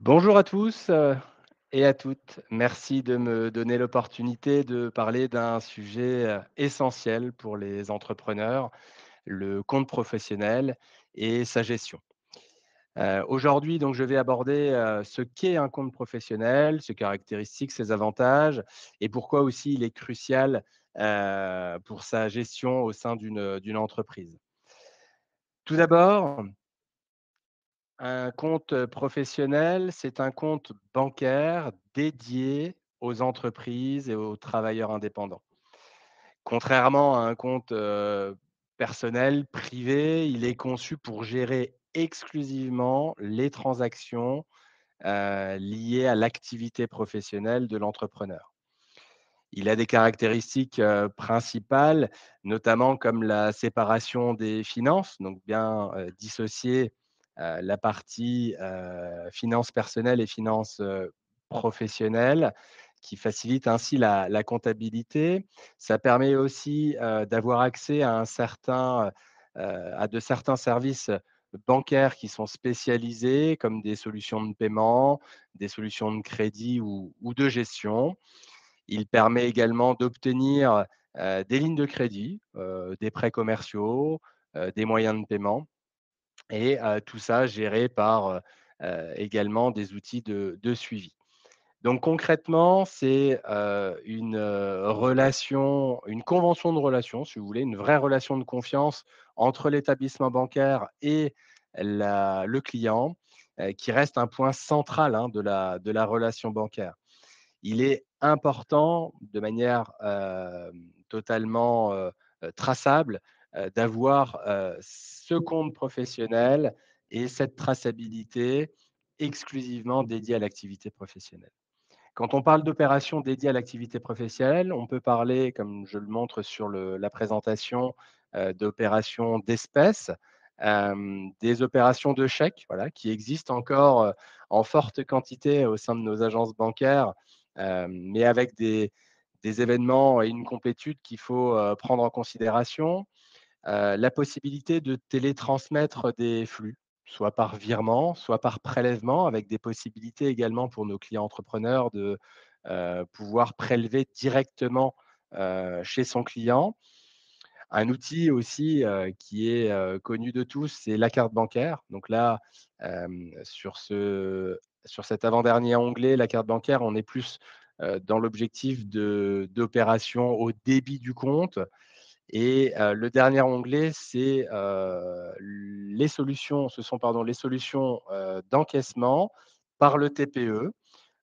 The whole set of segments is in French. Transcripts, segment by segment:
Bonjour à tous et à toutes. Merci de me donner l'opportunité de parler d'un sujet essentiel pour les entrepreneurs, le compte professionnel et sa gestion. Aujourd'hui, donc, je vais aborder ce qu'est un compte professionnel, ses caractéristiques, ses avantages et pourquoi aussi il est crucial pour sa gestion au sein d'une entreprise. Tout d'abord, un compte professionnel, c'est un compte bancaire dédié aux entreprises et aux travailleurs indépendants. Contrairement à un compte, personnel, privé, il est conçu pour gérer exclusivement les transactions, liées à l'activité professionnelle de l'entrepreneur. Il a des caractéristiques, principales, notamment comme la séparation des finances, donc bien, dissocier, la partie, finances personnelles et finances, professionnelles, qui facilite ainsi la comptabilité. Ça permet aussi, d'avoir accès à à de certains services bancaires qui sont spécialisés, comme des solutions de paiement, des solutions de crédit ou de gestion. Il permet également d'obtenir, des lignes de crédit, des prêts commerciaux, des moyens de paiement et tout ça géré par, également des outils de suivi. Donc concrètement, c'est, une convention de relation, si vous voulez, une vraie relation de confiance entre l'établissement bancaire et le client, qui reste un point central, hein, de la relation bancaire. Il est important de manière, totalement, traçable, d'avoir, ce compte professionnel et cette traçabilité exclusivement dédiée à l'activité professionnelle. Quand on parle d'opérations dédiées à l'activité professionnelle, on peut parler, comme je le montre sur la présentation, d'opérations d'espèces, des opérations de chèques, voilà, qui existent encore, en forte quantité au sein de nos agences bancaires, mais avec des événements et une complétude qu'il faut, prendre en considération. La possibilité de télétransmettre des flux, soit par virement, soit par prélèvement, avec des possibilités également pour nos clients entrepreneurs de, pouvoir prélever directement, chez son client. Un outil aussi, qui est, connu de tous, c'est la carte bancaire. Donc là, sur cet avant-dernier onglet, la carte bancaire, on est plus, dans l'objectif d'opération au débit du compte et le dernier onglet, c'est, les solutions ce sont pardon, les solutions, d'encaissement par le TPE.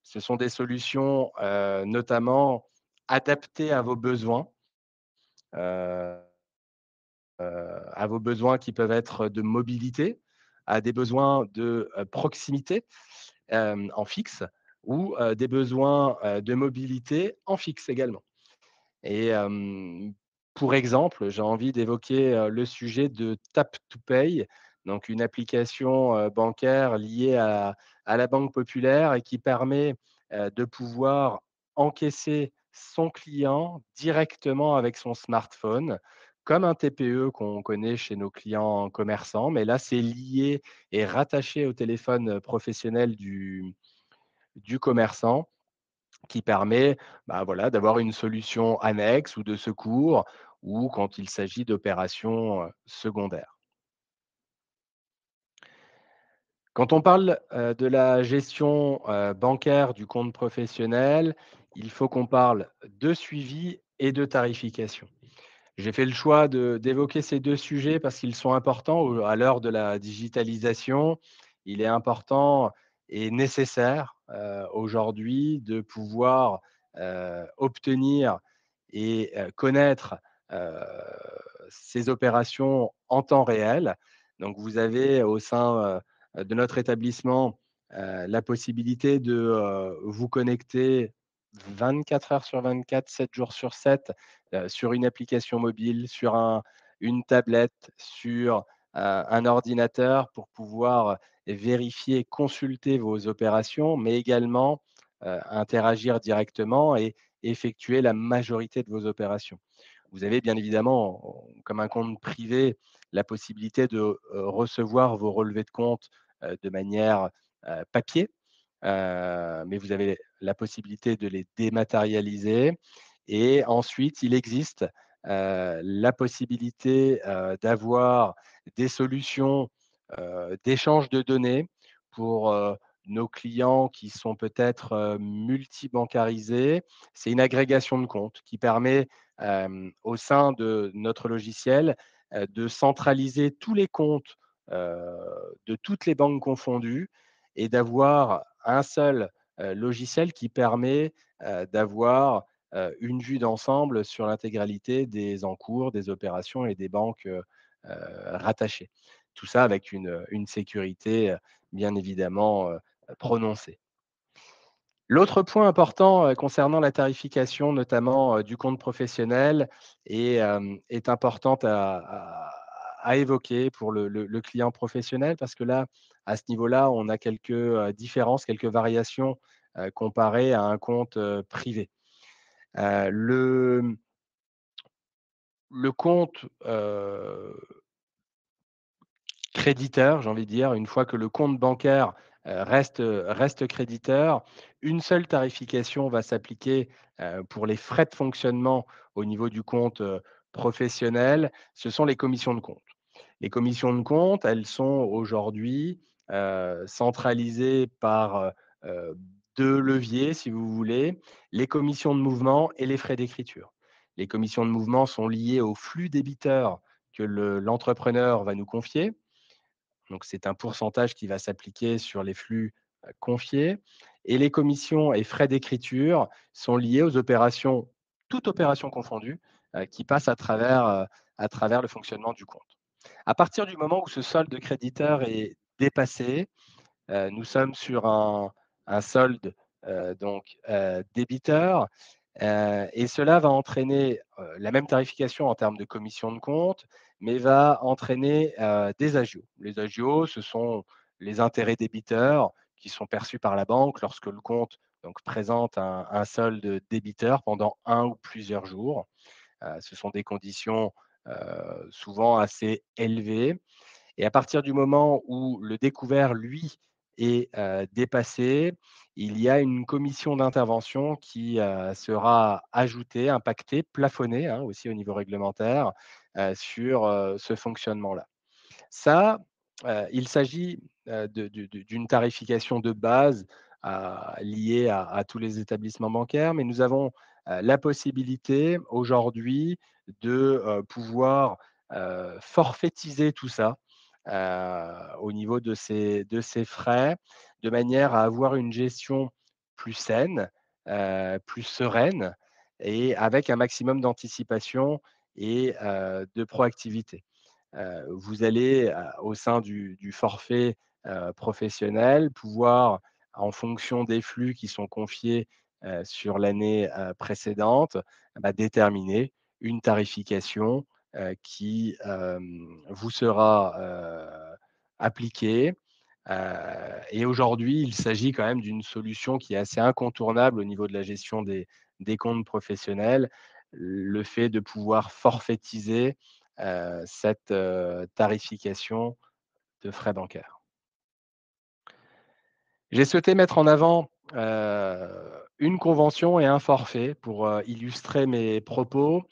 Ce sont des solutions, notamment adaptées heu à vos besoins qui peuvent être de mobilité, à des besoins de, proximité, en fixe ou, des besoins, de mobilité en fixe également. Et pour exemple, j'ai envie d'évoquer, le sujet de Tap to Pay, donc une application, bancaire liée à la banque populaire et qui permet, de pouvoir encaisser son client directement avec son smartphone, comme un TPE qu'on connaît chez nos clients commerçants. Mais là, c'est lié et rattaché au téléphone, professionnel du commerçant qui permet, bah, voilà, d'avoir une solution annexe ou de secours ou quand il s'agit d'opérations, secondaires. Quand on parle, de la gestion, bancaire du compte professionnel, il faut qu'on parle de suivi et de tarification. J'ai fait le choix d'évoquer ces 2 sujets parce qu'ils sont importants à l'heure de la digitalisation. Il est important et nécessaire, aujourd'hui de pouvoir, obtenir et connaître, heu, ces opérations en temps réel. Donc vous avez au sein, de notre établissement, la possibilité de, vous connecter 24 heures sur 24, 7 jours sur 7 sur une application mobile, sur une tablette, sur, un ordinateur pour pouvoir vérifier, consulter vos opérations, mais également, interagir directement et effectuer la majorité de vos opérations. Vous avez bien évidemment, comme un compte privé, la possibilité de, recevoir vos relevés de compte, de manière, papier. mais vous avez la possibilité de les dématérialiser et ensuite il existe, la possibilité, d'avoir des solutions, d'échange de données pour, nos clients qui sont peut-être, multibancarisés. C'est une agrégation de comptes qui permet, au sein de notre logiciel, de centraliser tous les comptes, heu, de toutes les banques confondues et d'avoir un seul, logiciel qui permet, d'avoir, une vue d'ensemble sur l'intégralité des encours, des opérations et des banques, rattachées. Tout ça avec une sécurité, bien évidemment, prononcée. L'autre point important, concernant la tarification, notamment, du compte professionnel est importante à évoquer pour le client professionnel parce que là, à ce niveau-là, on a quelques, différences, quelques variations, comparées à un compte, privé. Le compte, créditeur, j'ai envie de dire, une fois que le compte bancaire, reste créditeur, une seule tarification va s'appliquer, pour les frais de fonctionnement au niveau du compte, professionnel, ce sont les commissions de compte. Les commissions de compte, elles sont aujourd'hui, centralisées par, 2 leviers, si vous voulez, les commissions de mouvement et les frais d'écriture. Les commissions de mouvement sont liées au flux débiteur que l'entrepreneur va nous confier. Donc c'est un pourcentage qui va s'appliquer sur les flux, confiés et les commissions et frais d'écriture sont liés aux opérations, toutes opérations confondues, qui passent à travers le fonctionnement du compte. À partir du moment où ce solde créditeur est dépassé, nous sommes sur un solde, débiteur, et cela va entraîner, la même tarification en termes de commission de compte, mais va entraîner, des agios. Les agios, ce sont les intérêts débiteurs qui sont perçus par la banque lorsque le compte donc présente un solde débiteur pendant un ou plusieurs jours. Ce sont des conditions, souvent assez élevées et à partir du moment où le découvert, lui, est, dépassé, il y a une commission d'intervention qui, sera ajoutée, impactée, plafonnée, hein, aussi au niveau réglementaire, sur, ce fonctionnement-là. Ça, il s'agit, d'une tarification de base, liée à tous les établissements bancaires, mais nous avons, la possibilité aujourd'hui de, pouvoir, forfaitiser tout ça, au niveau de ces frais, de manière à avoir une gestion plus saine, plus sereine et avec un maximum d'anticipation et de proactivité. Vous allez, au sein du forfait, professionnel, pouvoir, en fonction des flux qui sont confiés, sur l'année, précédente, bah, déterminer une tarification, qui, vous sera, appliquée. Et aujourd'hui, il s'agit quand même d'une solution qui est assez incontournable au niveau de la gestion des comptes professionnels. Le fait de pouvoir forfaitiser, cette, tarification de frais bancaires. J'ai souhaité mettre en avant, une convention et un forfait pour, illustrer mes propos,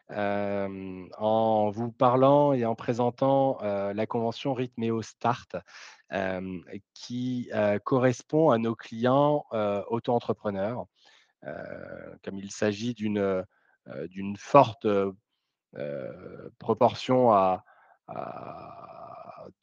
en vous parlant et en présentant, la convention Rythméo Start, qui, correspond à nos clients, auto-entrepreneurs. Comme il s'agit d'une forte, proportion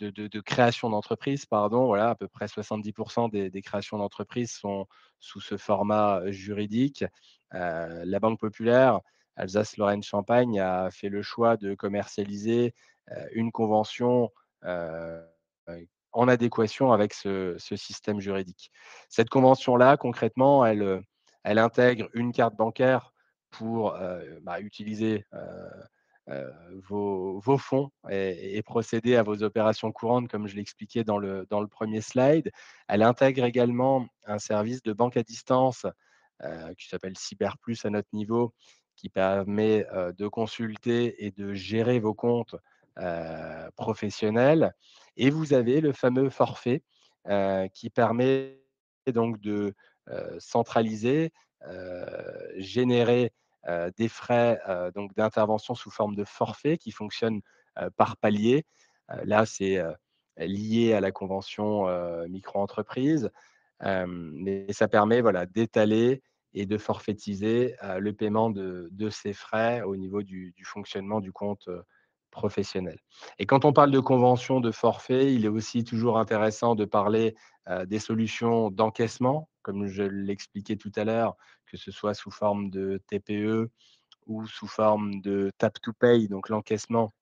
de création d'entreprise, pardon, voilà, à peu près 70 des créations d'entreprises sont sous ce format, juridique. La Banque populaire Alsace-Lorraine-Champagne a fait le choix de commercialiser, une convention, heu, en adéquation avec ce système juridique. Cette convention-là, concrètement, elle intègre une carte bancaire pour, bah, utiliser, vos fonds et procéder à vos opérations courantes comme je l'expliquais dans le 1er slide. Elle intègre également un service de banque à distance, qui s'appelle CyberPlus à notre niveau, qui permet, de consulter et de gérer vos comptes, professionnels et vous avez le fameux forfait, qui permet donc de, centraliser, heu, générer, des frais, donc d'intervention sous forme de forfait qui fonctionnent, par palier. Là, c'est, lié à la convention, micro-entreprise, mais ça permet, voilà, d'étaler et de forfaitiser, le paiement de ces frais au niveau du fonctionnement du compte, professionnel. Et quand on parle de convention de forfait, il est aussi toujours intéressant de parler, des solutions d'encaissement, comme je l'expliquais tout à l'heure, que ce soit sous forme de TPE ou sous forme de tap to pay, donc l'encaissement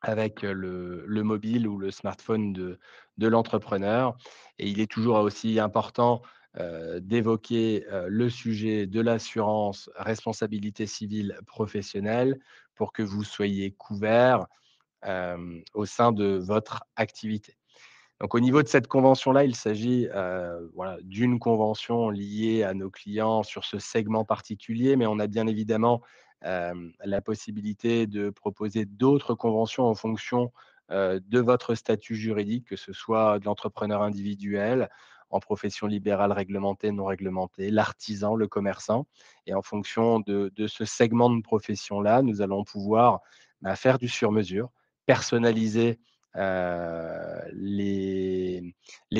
avec, le mobile ou le smartphone de l'entrepreneur. Et il est toujours aussi important, d'évoquer, le sujet de l'assurance responsabilité civile professionnelle pour que vous soyez couverts, au sein de votre activité. Donc au niveau de cette convention-là, il s'agit, voilà, d'une convention liée à nos clients sur ce segment particulier, mais on a bien évidemment, la possibilité de proposer d'autres conventions en fonction, de votre statut juridique, que ce soit de l'entrepreneur individuel, en profession libérale réglementée, non réglementée, l'artisan, le commerçant. Et en fonction de ce segment de profession-là, nous allons pouvoir, bah, faire du sur-mesure, personnaliser, les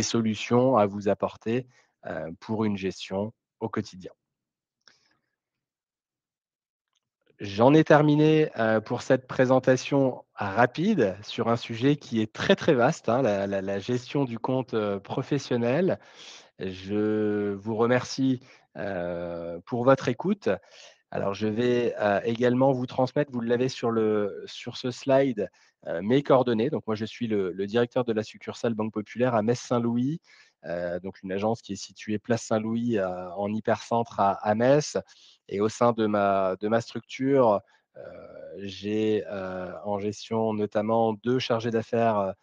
solutions à vous apporter, pour une gestion au quotidien. J'en ai terminé, pour cette présentation rapide sur un sujet qui est très, très vaste, hein, la gestion du compte, professionnel. Je vous remercie, pour votre écoute. Alors je vais, également vous transmettre, vous l'avez sur ce slide, mes coordonnées. Donc moi je suis le directeur de la succursale Banque Populaire à Metz-Saint-Louis, donc une agence qui est située place Saint-Louis, en hypercentre à Metz. Et au sein de ma structure, heu, j'ai, en gestion notamment 2 chargés d'affaires,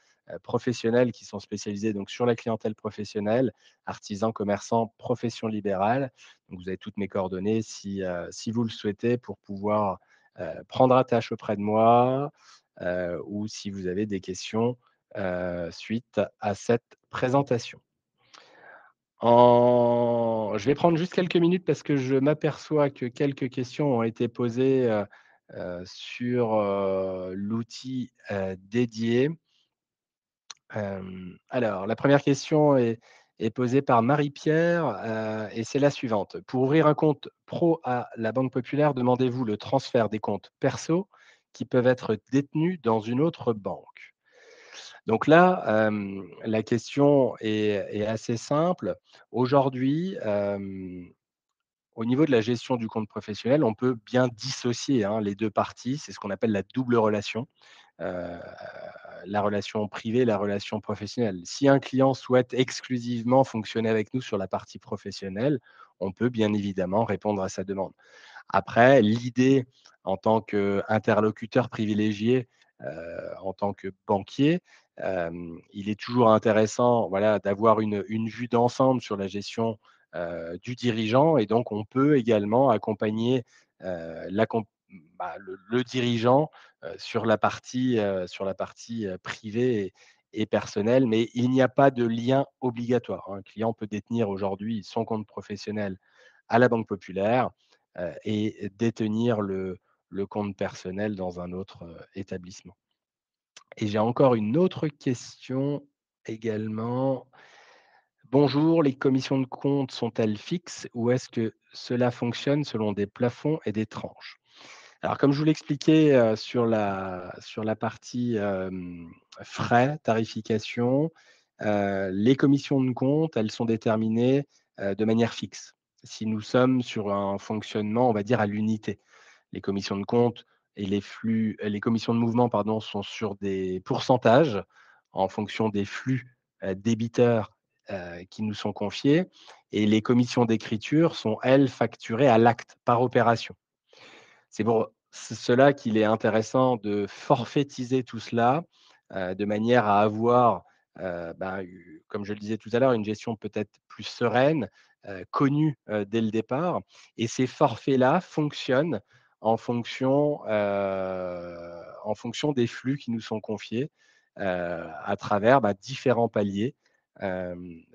professionnels qui sont spécialisés donc sur la clientèle professionnelle, artisans, commerçants, profession libérale. Donc vous avez toutes mes coordonnées si vous le souhaitez pour pouvoir, prendre attache auprès de moi, ou si vous avez des questions, suite à cette présentation. Je vais prendre juste quelques minutes parce que je m'aperçois que quelques questions ont été posées, sur, l'outil, dédié. Alors la première question est posée par Marie-Pierre, et c'est la suivante: «Pour ouvrir un compte pro à la Banque Populaire, demandez-vous le transfert des comptes perso qui peuvent être détenus dans une autre banque?» Donc là, la question est assez simple. Aujourd'hui, au niveau de la gestion du compte professionnel, on peut bien dissocier, hein, les 2 parties. C'est ce qu'on appelle la double relation, heu, la relation privée, la relation professionnelle. Si un client souhaite exclusivement fonctionner avec nous sur la partie professionnelle, on peut bien évidemment répondre à sa demande. Après, l'idée en tant qu'interlocuteur privilégié, en tant que banquier, il est toujours intéressant, voilà, d'avoir une vue d'ensemble sur la gestion, du dirigeant. Et donc on peut également accompagner, l'accom bah, le dirigeant, sur la partie, privée et personnelle. Mais il n'y a pas de lien obligatoire, hein. Un client peut détenir aujourd'hui son compte professionnel à la Banque Populaire, et détenir le compte personnel dans un autre, établissement. Et j'ai encore une autre question également. Bonjour, les commissions de compte sont-elles fixes ou est-ce que cela fonctionne selon des plafonds et des tranches? Alors comme je vous l'expliquais, sur la partie, frais, tarification, les commissions de compte, elles sont déterminées, de manière fixe. Si nous sommes sur un fonctionnement, on va dire, à l'unité. Les commissions de compte et les commissions de mouvement, pardon, sont sur des pourcentages en fonction des flux, débiteurs, qui nous sont confiés. Et les commissions d'écriture sont, elles, facturées à l'acte, par opération. C'est pour cela qu'il est intéressant de forfaitiser tout cela, de manière à avoir, comme je le disais tout à l'heure, une gestion peut-être plus sereine, connue, dès le départ. Et ces forfaits-là fonctionnent en fonction des flux qui nous sont confiés, à travers, différents paliers.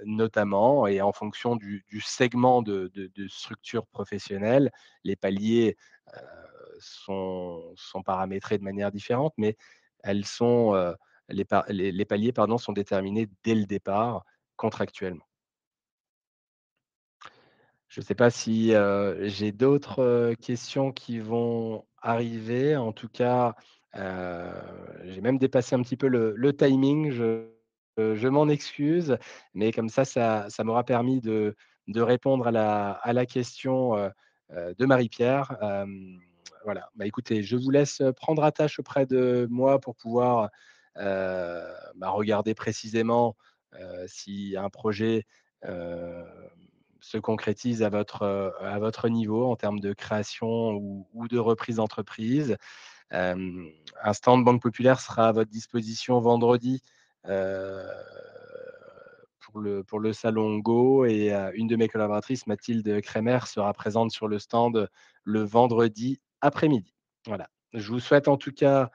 notamment et en fonction du segment de structure professionnelle, les paliers, heu, sont paramétrés de manière différente, mais elles sont, les paliers, pardon, sont déterminés dès le départ contractuellement. Je ne sais pas si, j'ai d'autres, questions qui vont arriver. En tout cas, heu, j'ai même dépassé un petit peu le timing. Je m'en excuse, mais comme ça m'aura permis de répondre à la question, de Marie-Pierre. Voilà. Bah, écoutez, je vous laisse, prendre attache auprès de moi pour pouvoir, regarder précisément, si un projet, heu se concrétise à votre niveau en termes de création ou de reprise d'entreprise. Un stand Banque Populaire sera à votre disposition vendredi, heu, pour le salon Go et une de mes collaboratrices, Mathilde Crémer, sera présente sur le stand le vendredi après-midi. Voilà. Je vous souhaite en tout cas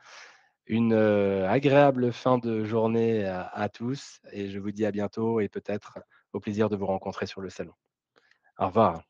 une, agréable fin de journée à tous et je vous dis à bientôt et peut-être au plaisir de vous rencontrer sur le salon. Au revoir.